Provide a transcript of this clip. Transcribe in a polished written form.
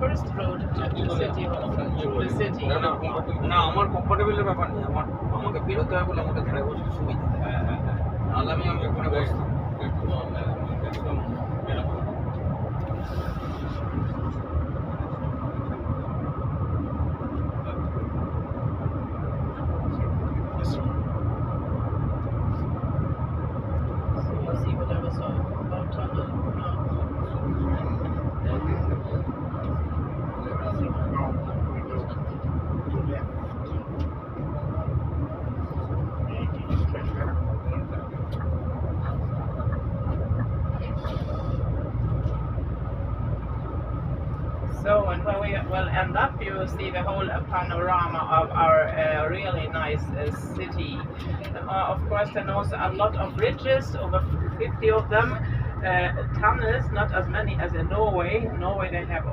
first road to the city, through the city. না আমার কমফোর্টেবলের ব্যাপার নেই, আমাকে বেরোতে হয় বলে আমাকে ধারে বসতে সুবিধা। নাহলে আমি ওখানে বসতাম। See what I was about tunnel. So, and when we will end up, you will see the whole panorama of our really nice city. Of course, there are also a lot of bridges, over 50 of them. Tunnels, not as many as in Norway. In Norway, they have